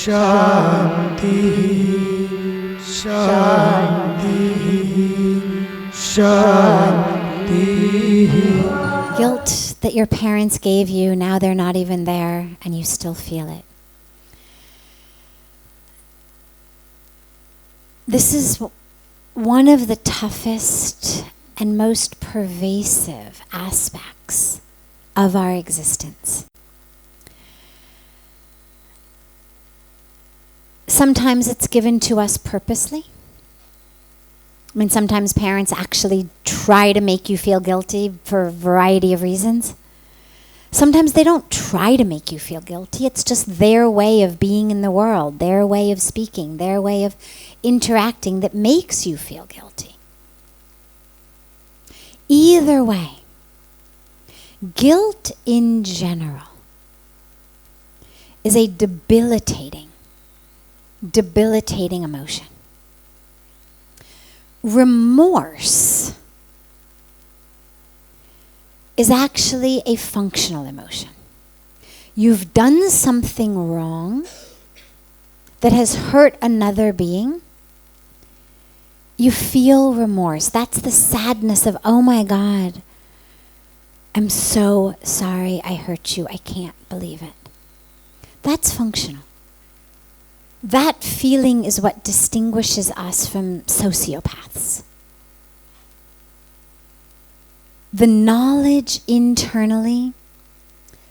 Shanti, Shanti, Shanti. Guilt that your parents gave you, now they're not even there and you still feel it. This is one of the toughest and most pervasive aspects of our existence. Sometimes it's given to us purposely. I mean, sometimes parents actually try to make you feel guilty for a variety of reasons. Sometimes they don't try to make you feel guilty. It's just their way of being in the world, their way of speaking, their way of interacting that makes you feel guilty. Either way, guilt in general is a debilitating emotion. Remorse is actually a functional emotion. You've done something wrong that has hurt another being. You feel remorse. That's the sadness of, oh my God, I'm so sorry I hurt you. I can't believe it. That's functional. That feeling is what distinguishes us from sociopaths. The knowledge internally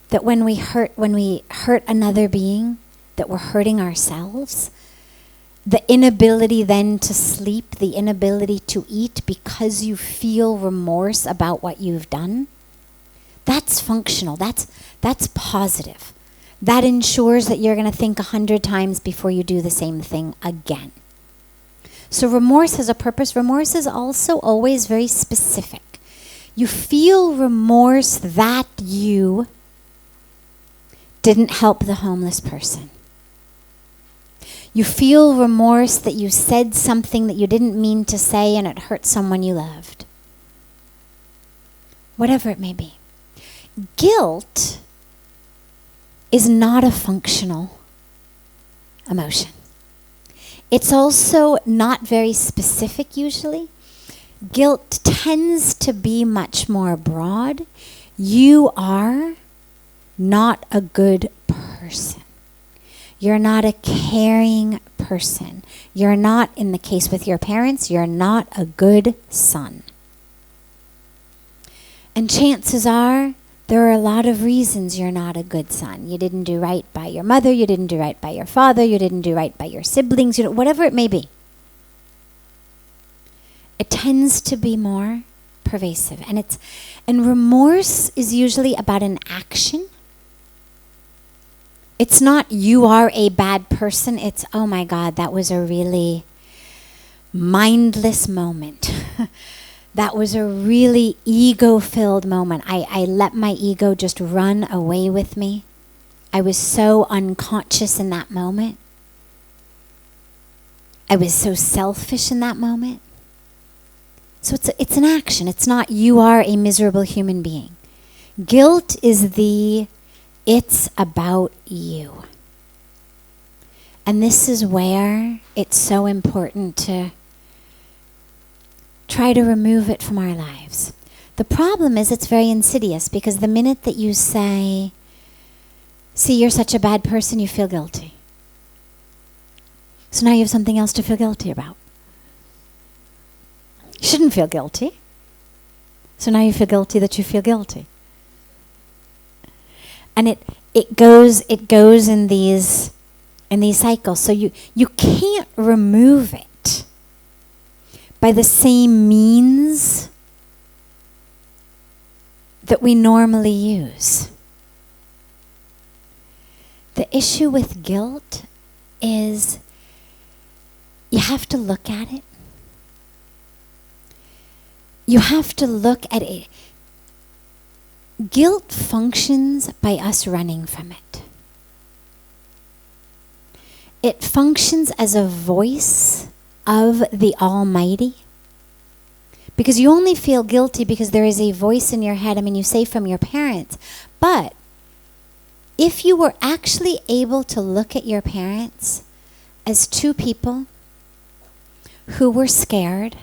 that when we hurt another being, that we're hurting ourselves, the inability then to sleep, the inability to eat because you feel remorse about what you've done, that's functional, that's positive. That ensures that you're going to think 100 times before you do the same thing again. So remorse has a purpose. Remorse is also always very specific. You feel remorse that you didn't help the homeless person. You feel remorse that you said something that you didn't mean to say and it hurt someone you loved. Whatever it may be. Guilt is not a functional emotion. It's also not very specific usually. Guilt tends to be much more broad. You are not a good person. You're not a caring person. You're not, in the case with your parents, you're not a good son. And chances are, there are a lot of reasons you're not a good son. You didn't do right by your mother, you didn't do right by your father, you didn't do right by your siblings, whatever it may be. It tends to be more pervasive. And remorse is usually about an action. It's not you are a bad person. It's, oh my God, that was a really mindless moment. That was a really ego-filled moment. I let my ego just run away with me. I was so unconscious in that moment. I was so selfish in that moment. So it's an action. It's not you are a miserable human being. Guilt is it's about you. And this is where it's so important to try to remove it from our lives. The problem is it's very insidious because the minute that you say, see, you're such a bad person, you feel guilty. So now you have something else to feel guilty about. You shouldn't feel guilty. So now you feel guilty that you feel guilty. And it goes in these cycles. So you can't remove it by the same means that we normally use. The issue with guilt is you have to look at it. You have to look at it. Guilt functions by us running from it. It functions as a voice of the Almighty. Because you only feel guilty because there is a voice in your head. I mean, you say from your parents, but if you were actually able to look at your parents as two people who were scared,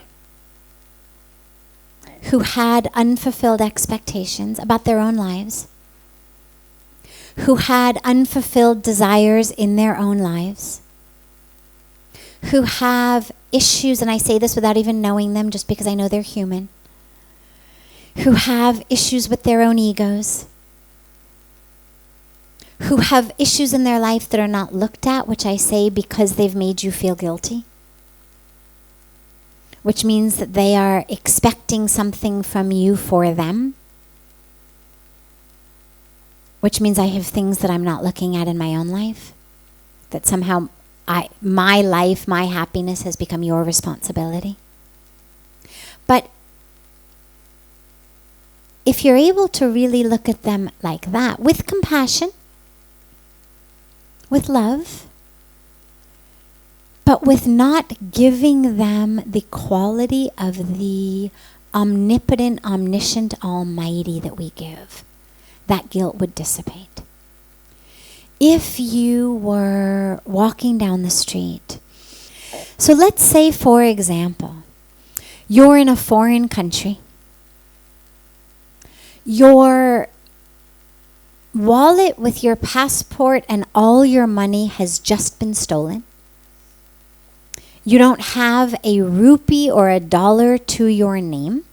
who had unfulfilled expectations about their own lives, who had unfulfilled desires in their own lives, who have issues, and I say this without even knowing them, just because I know they're human, who have issues with their own egos, who have issues in their life that are not looked at, which I say because they've made you feel guilty, which means that they are expecting something from you for them, which means I have things that I'm not looking at in my own life, that somehow my life, my happiness has become your responsibility. But if you're able to really look at them like that, with compassion, with love, but with not giving them the quality of the omnipotent, omniscient, almighty that we give, that guilt would dissipate. If you were walking down the street, so let's say, for example, you're in a foreign country, your wallet with your passport and all your money has just been stolen. You don't have a rupee or a dollar to your name.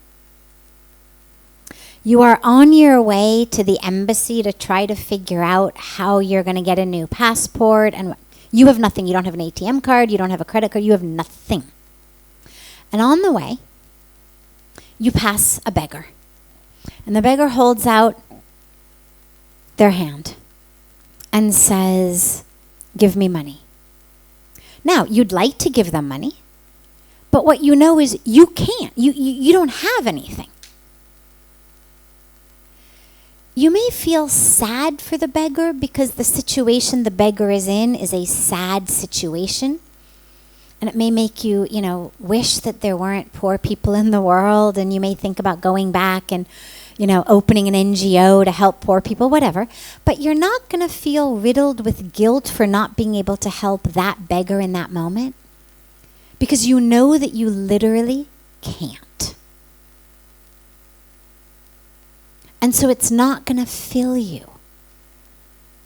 You are on your way to the embassy to try to figure out how you're going to get a new passport, and you have nothing. You don't have an ATM card, you don't have a credit card, you have nothing. And on the way, you pass a beggar. And the beggar holds out their hand and says, "Give me money." Now, you'd like to give them money, but what you know is you can't. You don't have anything. You may feel sad for the beggar because the situation the beggar is in is a sad situation. And it may make you, wish that there weren't poor people in the world, and you may think about going back and, opening an NGO to help poor people, whatever. But you're not going to feel riddled with guilt for not being able to help that beggar in that moment, because you know that you literally can't. And so it's not going to fill you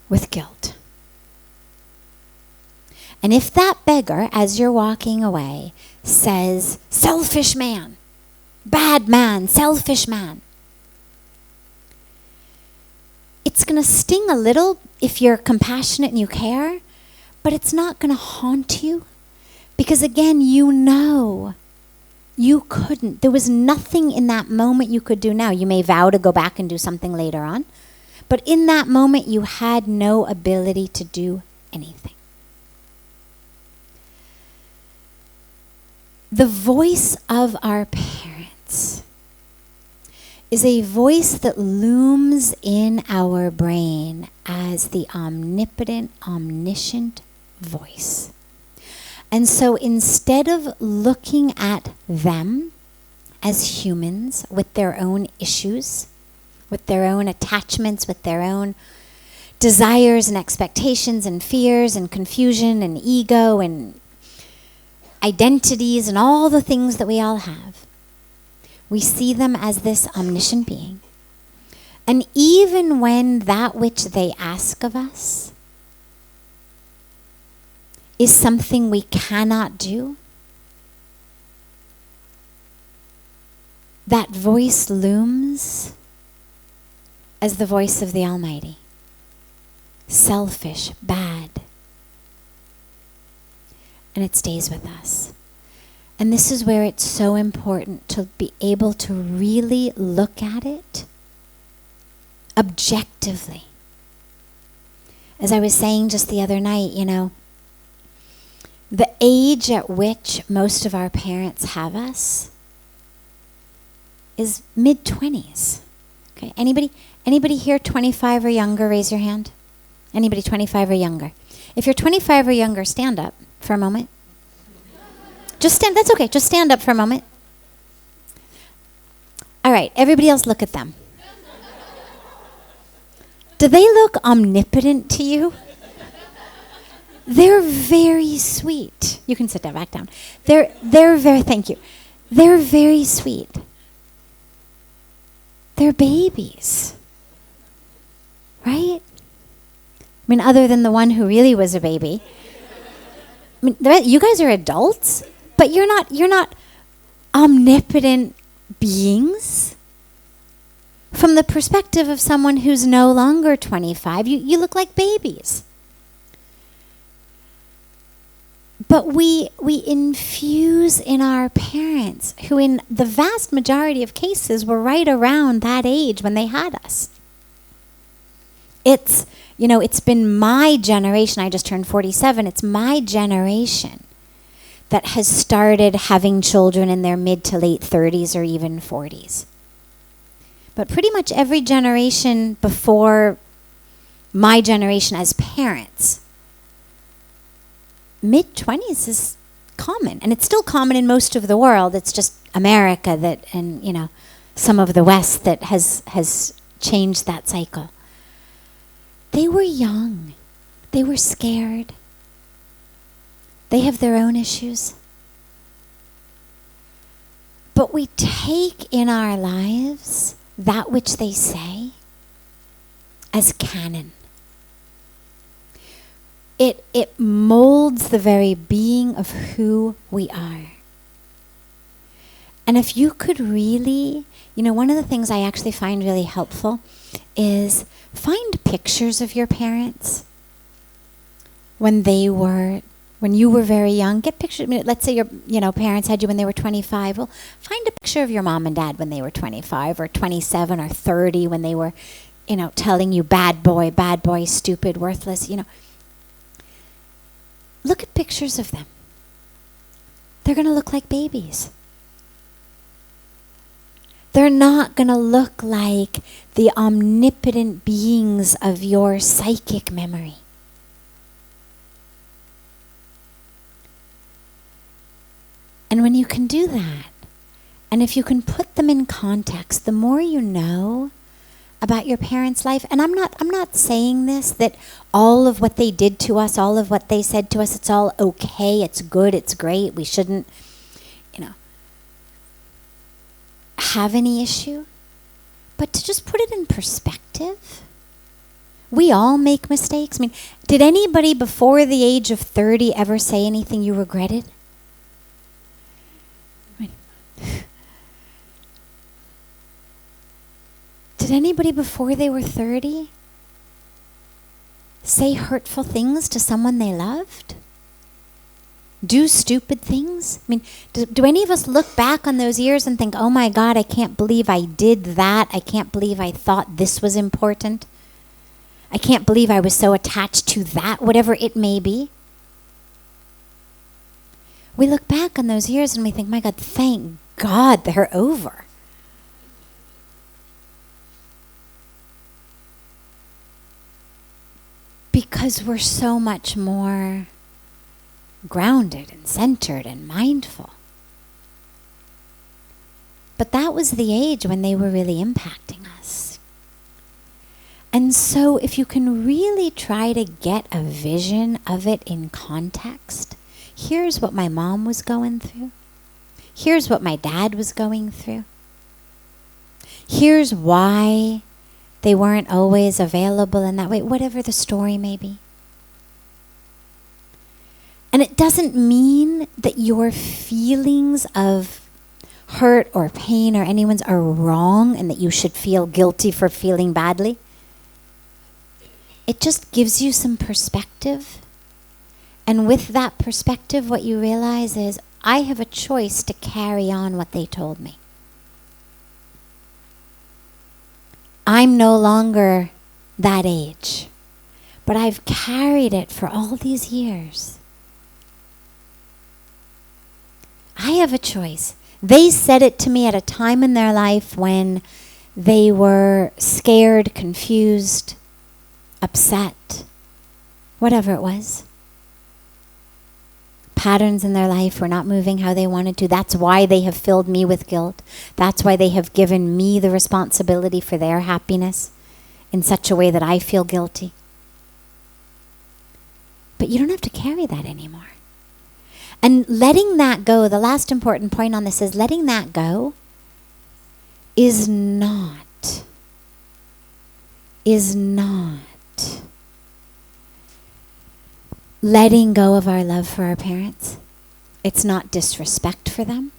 with guilt. And if that beggar, as you're walking away, says, "Selfish man, bad man, selfish man," it's going to sting a little if you're compassionate and you care, but it's not going to haunt you, because again, you know you couldn't. There was nothing in that moment you could do now. You may vow to go back and do something later on, but in that moment you had no ability to do anything. The voice of our parents is a voice that looms in our brain as the omnipotent, omniscient voice. And so instead of looking at them as humans with their own issues, with their own attachments, with their own desires and expectations and fears and confusion and ego and identities and all the things that we all have, we see them as this omniscient being. And even when that which they ask of us is something we cannot do, that voice looms as the voice of the Almighty. Selfish, bad. And it stays with us. And this is where it's so important to be able to really look at it objectively. As I was saying just the other night, the age at which most of our parents have us is mid-20s. Okay, anybody here 25 or younger, raise your hand. Anybody 25 or younger? If you're 25 or younger, stand up for a moment. Just stand, that's okay, just stand up for a moment. All right, everybody else look at them. Do they look omnipotent to you? They're very sweet. You can sit back down. They're very, thank you. They're very sweet. They're babies. Right? I mean, other than the one who really was a baby. I mean, you guys are adults, but you're not omnipotent beings. From the perspective of someone who's no longer 25, you look like babies. But we infuse in our parents, who in the vast majority of cases were right around that age when they had us. It's been my generation. I just turned 47. It's my generation that has started having children in their mid to late 30s or even 40s. But pretty much every generation before my generation as parents, mid-20s is common. And it's still common in most of the world. It's just America that, and some of the West that has changed that cycle. They were young. They were scared. They have their own issues. But we take in our lives that which they say as canon. It molds the very being of who we are. And if you could really, one of the things I actually find really helpful is find pictures of your parents when you were very young. Get pictures. Let's say your parents had you when they were 25. Well, find a picture of your mom and dad when they were 25 or 27 or 30 when they were, telling you bad boy, stupid, worthless, Look at pictures of them. They're going to look like babies. They're not going to look like the omnipotent beings of your psychic memory. And when you can do that, and if you can put them in context, the more you know about your parents' life, and I'm not saying this, that all of what they did to us, all of what they said to us, it's all okay, it's good, it's great, we shouldn't, have any issue. But to just put it in perspective, we all make mistakes. Did anybody before the age of 30 ever say anything you regretted? Did anybody before they were 30 say hurtful things to someone they loved? Do stupid things? Do any of us look back on those years and think, oh my God, I can't believe I did that. I can't believe I thought this was important. I can't believe I was so attached to that, whatever it may be. We look back on those years and we think, my God, thank God they're over. Because we're so much more grounded and centered and mindful. But that was the age when they were really impacting us. And so if you can really try to get a vision of it in context, here's what my mom was going through. Here's what my dad was going through. Here's why they weren't always available in that way, whatever the story may be. And it doesn't mean that your feelings of hurt or pain or anyone's are wrong and that you should feel guilty for feeling badly. It just gives you some perspective. And with that perspective, what you realize is, I have a choice to carry on what they told me. I'm no longer that age, but I've carried it for all these years. I have a choice. They said it to me at a time in their life when they were scared, confused, upset, whatever it was. Patterns in their life were not moving how they wanted to. That's why they have filled me with guilt. That's why they have given me the responsibility for their happiness in such a way that I feel guilty. But you don't have to carry that anymore. And letting that go, the last important point on this is letting that go is not letting go of our love for our parents. It's not disrespect for them.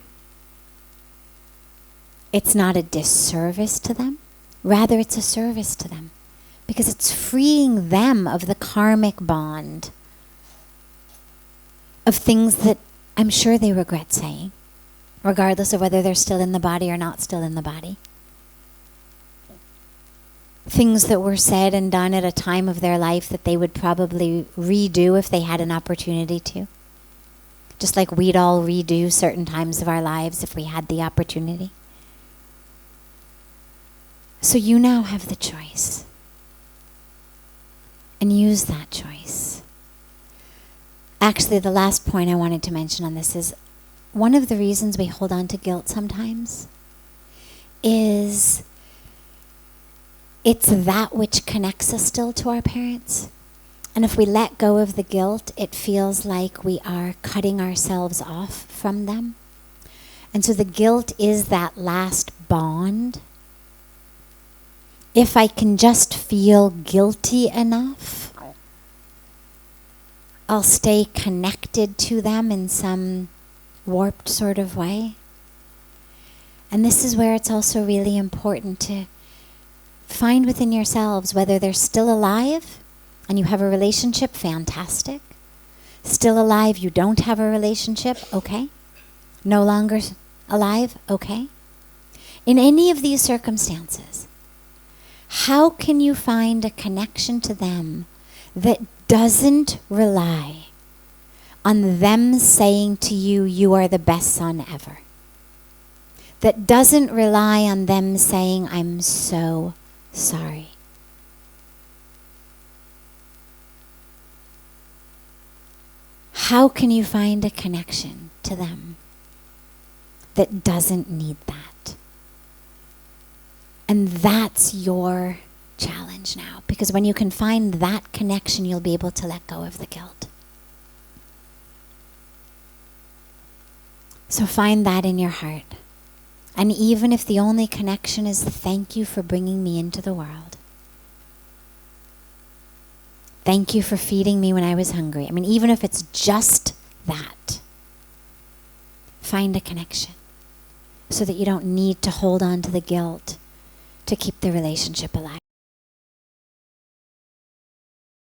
It's not a disservice to them. Rather, it's a service to them because it's freeing them of the karmic bond of things that I'm sure they regret saying, regardless of whether they're still in the body or not still in the body. Things that were said and done at a time of their life that they would probably redo if they had an opportunity to. Just like we'd all redo certain times of our lives if we had the opportunity. So you now have the choice. And use that choice. Actually, the last point I wanted to mention on this is one of the reasons we hold on to guilt sometimes is it's that which connects us still to our parents. And if we let go of the guilt, it feels like we are cutting ourselves off from them. And so the guilt is that last bond. If I can just feel guilty enough, I'll stay connected to them in some warped sort of way. And this is where it's also really important to find within yourselves whether they're still alive and you have a relationship, fantastic. Still alive, you don't have a relationship, okay. No longer alive, okay. In any of these circumstances, how can you find a connection to them that doesn't rely on them saying to you, you are the best son ever? That doesn't rely on them saying, I'm so sorry. How can you find a connection to them that doesn't need that? And that's your challenge now. Because when you can find that connection, you'll be able to let go of the guilt. So find that in your heart. And even if the only connection is thank you for bringing me into the world. Thank you for feeding me when I was hungry. I mean, even if it's just that, find a connection so that you don't need to hold on to the guilt to keep the relationship alive.